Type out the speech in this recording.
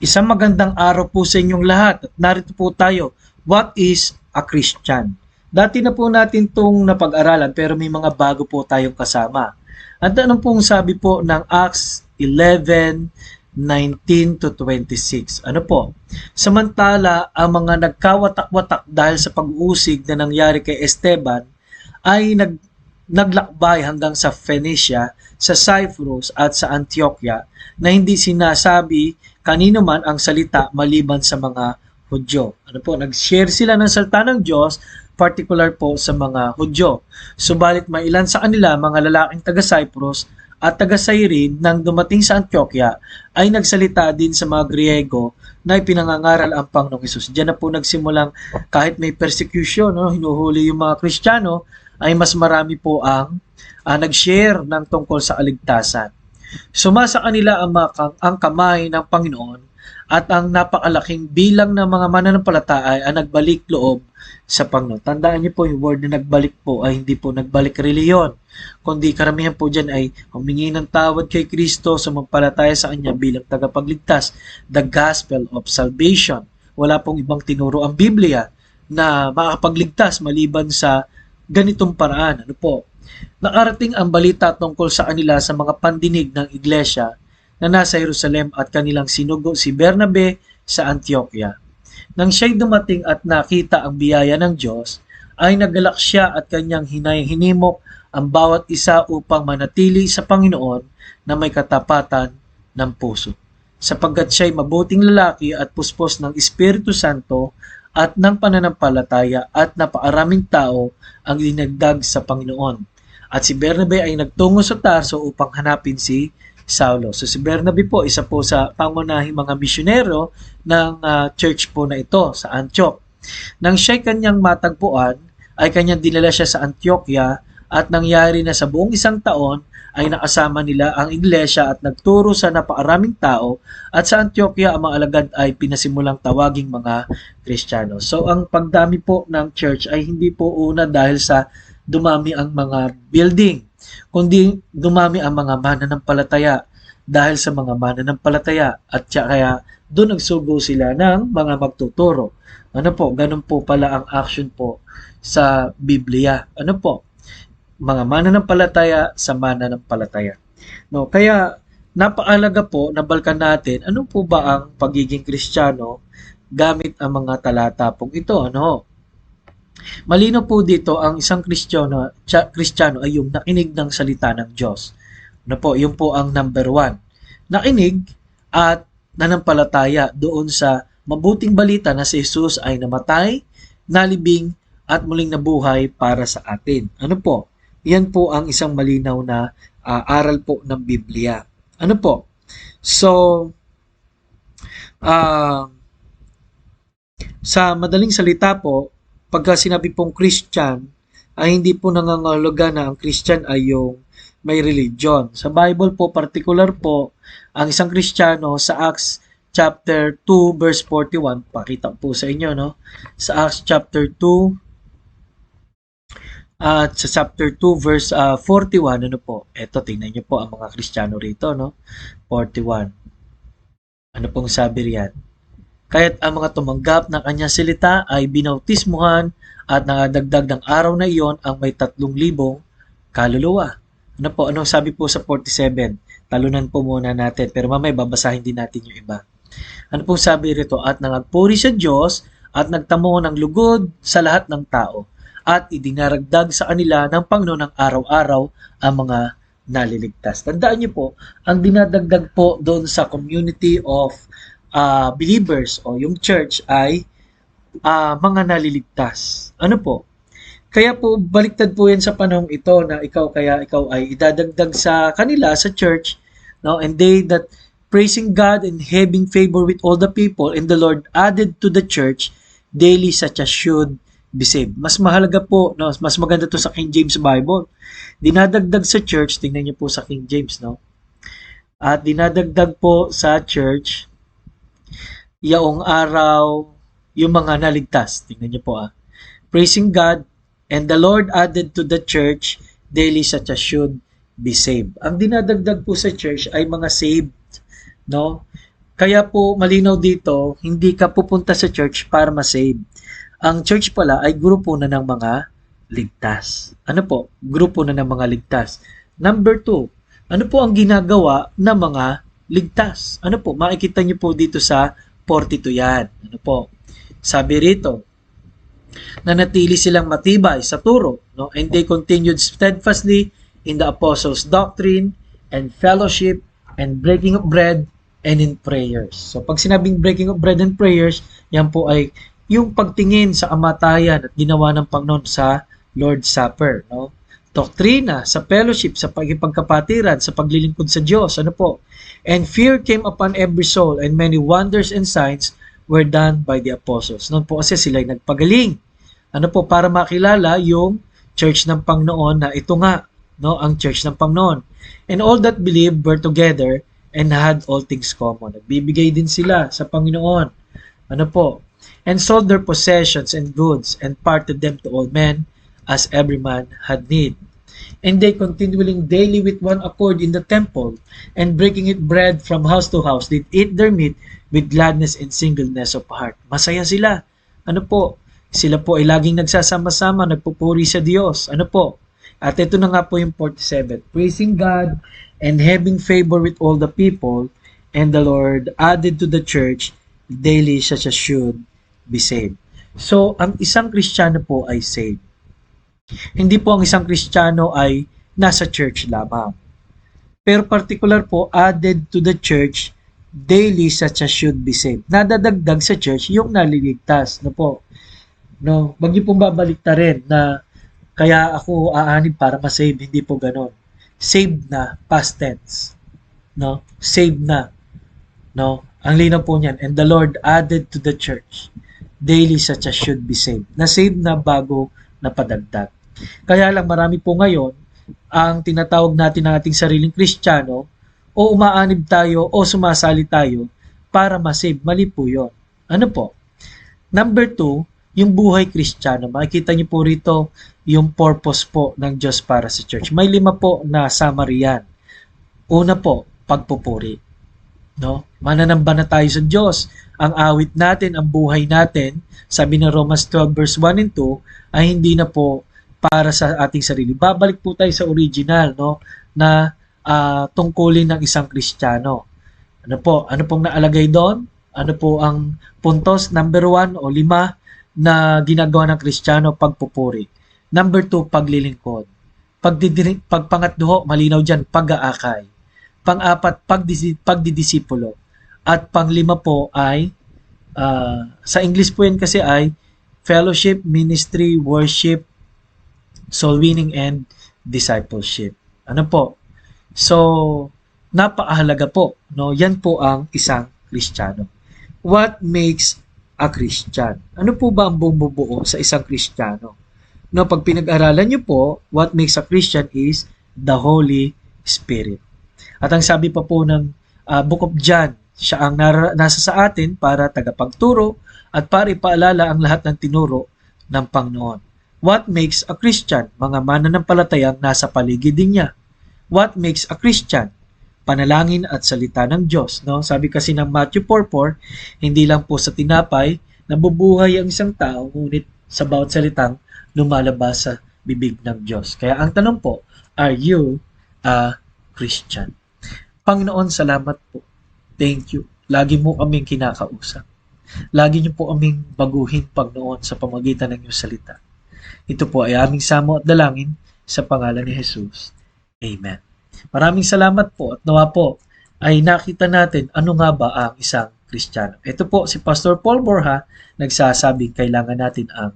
Isang magandang araw po sa inyong lahat at narito po tayo. What is a Christian? Dati na po natin itong napag-aralan pero may mga bago po tayong kasama. At anong pong sabi po ng Acts 11:19 to 26? Ano po? Samantala, ang mga nagkawatak-watak dahil sa pag-uusig na nangyari kay Esteban ay naglakbay hanggang sa Phoenicia, sa Cyprus at sa Antioquia na hindi sinasabi kanino man ang salita maliban sa mga Hudyo. Ano po, nag-share sila ng salita ng Diyos, particular po sa mga Hudyo. Subalit may ilan sa kanila, mga lalaking taga-Cyprus at taga-Cyrene nang dumating sa Antioquia ay nagsalita din sa mga Griego na ipinangangaral ang Panginoong Hesus. Diyan na po nagsimulang kahit may persecution, hinuhuli yung mga Kristiyano, ay mas marami po ang nag-share ng tungkol sa kaligtasan. Sumasa kanila ang kamay ng Panginoon at ang napakalaking bilang ng mga mananampalataya ay nagbalik loob sa Panginoon. Tandaan niyo po yung word na nagbalik po ay hindi po nagbalik reliyon, kundi karamihan po dyan ay humingi ng tawad kay Kristo, sumampalataya sa Kanya bilang tagapagligtas. The gospel of salvation. Wala pong ibang tinuro ang Biblia na makakapagligtas maliban sa ganitong paraan. Ano po? Nakarating ang balita tungkol sa kanila sa mga pandinig ng iglesia na nasa Jerusalem at kanilang sinugo si Bernabe sa Antioquia. Nang siya'y dumating at nakita ang biyaya ng Diyos, ay nagalak siya at kanyang hinimok ang bawat isa upang manatili sa Panginoon na may katapatan ng puso. Sapagkat siya'y mabuting lalaki at puspos ng Espiritu Santo at ng pananampalataya at napakaraming tao ang dinagdag sa Panginoon. At si Bernabe ay nagtungo sa Tarso upang hanapin si Saulo. So si Bernabe po, isa po sa pangunahing mga misyonero ng church po na ito sa Antioch. Nang siya'y kanyang matagpuan, ay kanyang dinala siya sa Antioquia at nangyari na sa buong isang taon ay nakasama nila ang iglesia at nagturo sa napakaraming tao at sa Antioquia ang mga alagad ay pinasimulang tawaging mga Kristiyano. So ang pagdami po ng church ay hindi po una dahil sa dumami ang mga building, kundi dumami ang mga mananampalataya dahil sa mga mananampalataya at kaya doon nagsugo sila ng mga magtuturo. Ano po, ganun po pala ang action po sa Biblia. Ano po? Mga mananampalataya sa mananampalataya. No, kaya napakahalaga po na balkan natin ano po ba ang pagiging Kristiyano gamit ang mga talata pong ito. Ano? Malino po dito ang isang Kristiyano ay yung nakinig ng salita ng Diyos. Ano po, yun po ang number 1. Nakinig at nanampalataya doon sa mabuting balita na si Jesus ay namatay, nalibing at muling nabuhay para sa atin. Ano po? Yan po ang isang malinaw na aral po ng Biblia. Ano po? So, sa madaling salita po, pagka sinabi pong Christian, ay hindi po nangangahulugan na ang Christian ay yung may religion. Sa Bible po, particular po, ang isang Kristiyano sa Acts chapter 2 verse 41, pakita po sa inyo, no? Sa Acts chapter 2 at sa chapter 2 verse 41, ano po? Ito, tingnan niyo po ang mga Kristiyano rito, no? 41. Ano pong sabi riyan? Kaya't ang mga tumanggap ng kanyang salita ay binautismuhan at nakadagdag ng araw na iyon ang may 3,000 kaluluwa. Ano po? Anong sabi po sa 47? Talunan po muna natin, pero mamaya babasahin din natin yung iba. Ano pong sabi rito? At nangagpuri sa Diyos at nagtamo ng lugod sa lahat ng tao at idinaragdag sa kanila ng Panginoon ng araw-araw ang mga naliligtas. Tandaan niyo po, ang dinadagdag po doon sa community of believers o yung church ay mga naliligtas. Ano po? Kaya po baliktad po yan sa panahong ito na ikaw ay idadagdag sa kanila sa church, no? And they that praising God and having favor with all the people, and the Lord added to the church daily such as should be saved. Mas mahalaga po, no? Mas maganda to sa King James Bible. Dinadagdag sa church, tingnan niyo po sa King James, no? At dinadagdag po sa church yaong araw yung mga naligtas. Tingnan niyo po praising God, and the Lord added to the church daily such as should be saved. Ang dinadagdag po sa church ay mga saved, no? Kaya po malinaw dito, hindi ka pupunta sa church para ma-save. Ang church pala ay grupo na ng mga ligtas. Ano po? Grupo na ng mga ligtas. Number 2, ano po ang ginagawa ng mga ligtas? Ano po? Makikita niyo po dito sa 42 yan. Ano po? Sabi rito, nanatili silang matibay sa turo, no? And they continued steadfastly in the apostles' doctrine and fellowship and breaking of bread and in prayers. So pag sinabing breaking of bread and prayers, yan po ay yung pagtingin sa kamatayan at ginawa ng Panginoon sa Lord's Supper, no? Doktrina, sa fellowship, sa pagkikapatiran, sa paglilingkod sa Diyos, ano po? And fear came upon every soul, and many wonders and signs were done by the apostles. Noon po kasi sila ay nagpagaling. Ano po? Para makilala yung church ng Panginoon na ito nga, no? Ang church ng Panginoon. And all that believed were together and had all things common. Nagbibigay din sila sa Panginoon. Ano po? And sold their possessions and goods and parted them to all men as every man had need. And they continually daily with one accord in the temple, and breaking it bread from house to house, did eat their meat with gladness and singleness of heart. Masaya sila. Ano po? Sila po ay laging nagsasama-sama, nagpupuri sa Diyos. Ano po? At ito na nga po yung 47. Praising God and having favor with all the people, and the Lord added to the church daily such as should be saved. So, ang isang Kristiyano po ay saved. Hindi po ang isang Kristiyano ay nasa church lamang. Pero particular po, added to the church daily such as should be saved. Nadadagdag sa church yung naliligtas. No po? No, wag niyo pong babalik rin na kaya ako aanib para ma-save. Hindi po ganon. Saved na, past tense. No? Saved na. No? Ang linaw po niyan. And the Lord added to the church daily such as should be saved. Na-saved na bago napadagdag. Kaya lang marami po ngayon ang tinatawag natin ng ating sariling Kristiyano o umaanib tayo o sumasali tayo para ma-save. Mali po yun. Ano po? Number 2, yung buhay Kristiyano. Makikita niyo po rito yung purpose po ng Diyos para sa church. May 5 po na summary yan. Una po, pagpupuri. No? Mananamba na tayo sa Diyos. Ang awit natin, ang buhay natin, sabi ng Romans 12 verse 1 and 2, ay hindi na po para sa ating sarili. Babalik po tayo sa original, no, na tungkulin ng isang Kristiyano. Ano po? Ano pong naalagay doon? Ano po ang puntos? Number 1 o 5 na ginagawa ng Kristiyano, pagpupuri. Number 2, paglilingkod. Pagpangatlo, malinaw dyan, pag-aakay. Pang-4, pagdidisipulo. At pang-5 po ay, sa English po yan kasi ay, fellowship, ministry, worship, soul winning, and discipleship. Ano po? So, napakahalaga po. No? Yan po ang isang Kristiyano. What makes a Christian? Ano po ba ang bumubuo sa isang Kristiyano? No, pag pinag-aralan nyo po, what makes a Christian is the Holy Spirit. At ang sabi pa po ng Book of John, siya ang nasa sa atin para tagapagturo at para ipaalala ang lahat ng tinuro ng Panginoon. What makes a Christian? Mga mananampalatayang nasa paligid din niya. What makes a Christian? Panalangin at salita ng Diyos. No? Sabi kasi ng Matthew 4:4, hindi lang po sa tinapay nabubuhay ang isang tao, ngunit sa bawat salitang lumalabas sa bibig ng Diyos. Kaya ang tanong po, are you a Christian? Panginoon, salamat po. Thank you. Lagi mo kaming kinakausap. Lagi niyo po kaming baguhin, Panginoon, sa pamagitan ng iyong salita. Ito po ay aming samo at dalangin sa pangalan ni Jesus. Amen. Maraming salamat po at nawa po ay nakita natin ano nga ba ang isang Kristiyano. Ito po si Pastor Paul Borja nagsasabing kailangan natin ang